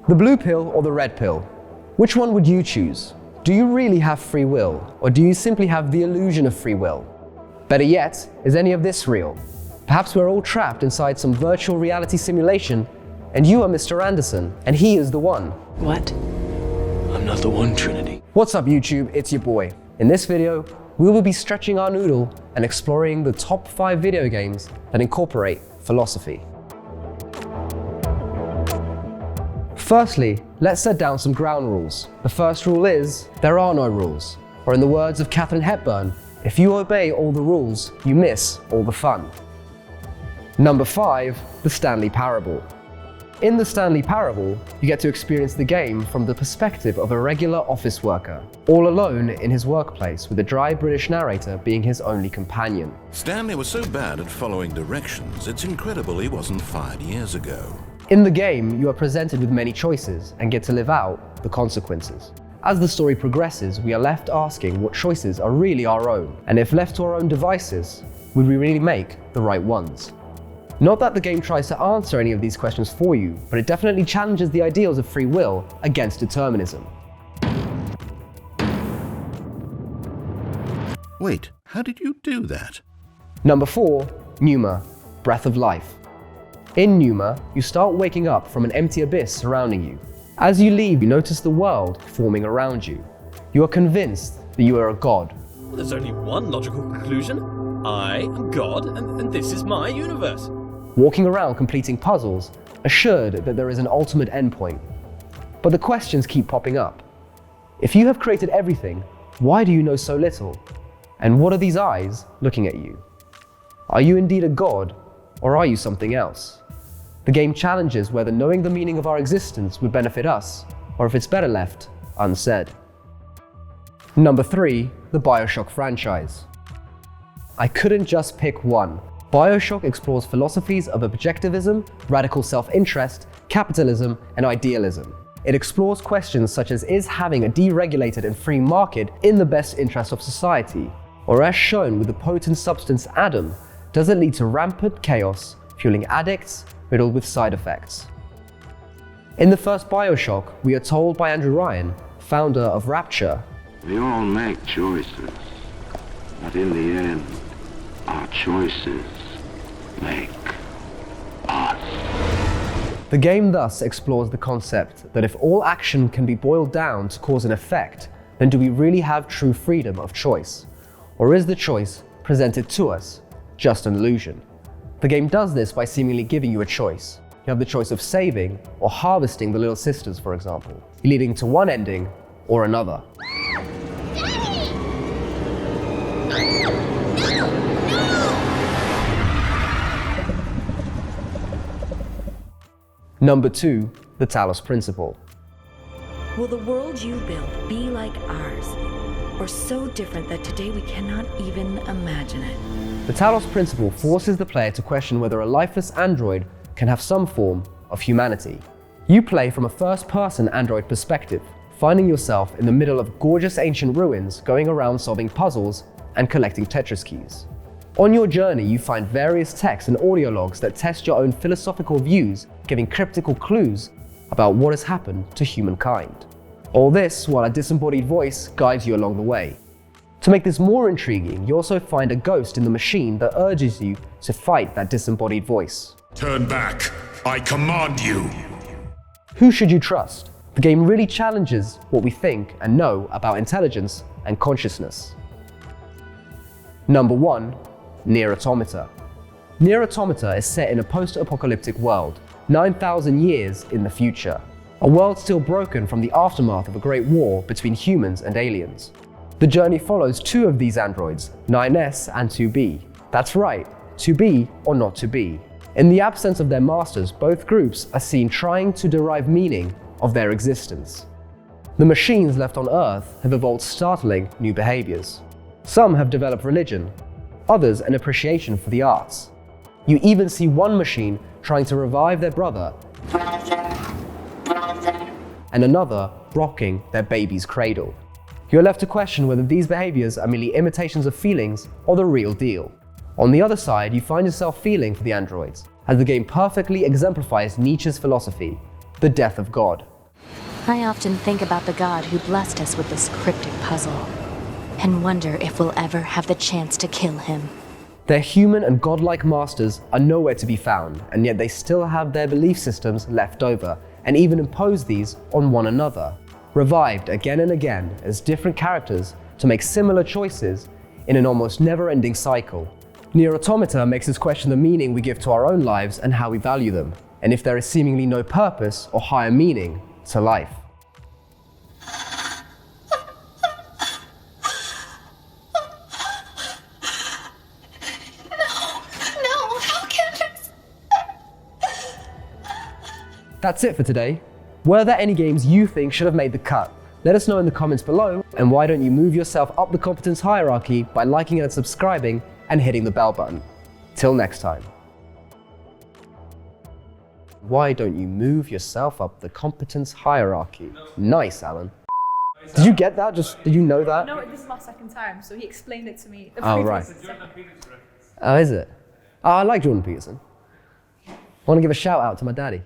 The blue pill or the red pill? Which one would you choose? Do you really have free will, or do you simply have the illusion of free will? Better yet, is any of this real? Perhaps we're all trapped inside some virtual reality simulation, and you are Mr. Anderson, and he is the one. What? I'm not the one, Trinity. What's up, YouTube? It's your boy. In this video, we will be stretching our noodle and exploring the top 5 video games that incorporate philosophy. Firstly, let's set down some ground rules. The first rule is, there are no rules. Or in the words of Katharine Hepburn, if you obey all the rules, you miss all the fun. Number 5, the Stanley Parable. In the Stanley Parable, you get to experience the game from the perspective of a regular office worker, all alone in his workplace with a dry British narrator being his only companion. Stanley was so bad at following directions, it's incredible he wasn't fired years ago. In the game, you are presented with many choices and get to live out the consequences. As the story progresses, we are left asking what choices are really our own, and if left to our own devices, would we really make the right ones? Not that the game tries to answer any of these questions for you, but it definitely challenges the ideals of free will against determinism. Wait, how did you do that? Number 4, Pneuma, Breath of Life. In Pneuma, you start waking up from an empty abyss surrounding you. As you leave, you notice the world forming around you. You are convinced that you are a god. Well, there's only one logical conclusion. I am God, and this is my universe. Walking around completing puzzles, assured that there is an ultimate endpoint. But the questions keep popping up. If you have created everything, why do you know so little? And what are these eyes looking at you? Are you indeed a god, or are you something else? The game challenges whether knowing the meaning of our existence would benefit us, or if it's better left unsaid. Number 3, the BioShock franchise. I couldn't just pick one. BioShock explores philosophies of objectivism, radical self-interest, capitalism, and idealism. It explores questions such as, is having a deregulated and free market in the best interest of society? Or as shown with the potent substance Adam, does it lead to rampant chaos, fueling addicts, riddled with side effects? In the first BioShock, we are told by Andrew Ryan, founder of Rapture, we all make choices, but in the end, our choices make us. The game thus explores the concept that if all action can be boiled down to cause and effect, then do we really have true freedom of choice? Or is the choice presented to us just an illusion? The game does this by seemingly giving you a choice. You have the choice of saving or harvesting the little sisters, for example, leading to one ending or another. Number 2, the Talos Principle. Will the world you build be like ours, or so different that today we cannot even imagine it? The Talos Principle forces the player to question whether a lifeless android can have some form of humanity. You play from a first-person android perspective, finding yourself in the middle of gorgeous ancient ruins, going around solving puzzles and collecting Tetris keys. On your journey, you find various texts and audio logs that test your own philosophical views, giving cryptical clues about what has happened to humankind. All this while a disembodied voice guides you along the way. To make this more intriguing, you also find a ghost in the machine that urges you to fight that disembodied voice. Turn back! I command you! Who should you trust? The game really challenges what we think and know about intelligence and consciousness. Number 1, Nier Automata. Nier Automata is set in a post-apocalyptic world, 9,000 years in the future. A world still broken from the aftermath of a great war between humans and aliens. The journey follows 2 of these androids, 9S and 2B. That's right, to be or not to be. In the absence of their masters, both groups are seen trying to derive meaning of their existence. The machines left on Earth have evolved startling new behaviors. Some have developed religion, others an appreciation for the arts. You even see one machine trying to revive their brother, and another rocking their baby's cradle. You're left to question whether these behaviors are merely imitations of feelings or the real deal. On the other side, you find yourself feeling for the androids, as the game perfectly exemplifies Nietzsche's philosophy, the death of God. I often think about the god who blessed us with this cryptic puzzle, and wonder if we'll ever have the chance to kill him. Their human and godlike masters are nowhere to be found, and yet they still have their belief systems left over, and even impose these on one another, revived again and again as different characters to make similar choices in an almost never-ending cycle. Nier Automata makes us question the meaning we give to our own lives and how we value them, and if there is seemingly no purpose or higher meaning to life. No, how can this? That's it for today. Were there any games you think should have made the cut? Let us know in the comments below, and why don't you move yourself up the competence hierarchy by liking and subscribing and hitting the bell button. Till next time. Why don't you move yourself up the competence hierarchy? Nice, Alan. Did you get that? Did you know that? No, this is my second time, so he explained it to me. Oh, right. Oh, is it? Oh, I like Jordan Peterson. I want to give a shout out to my daddy.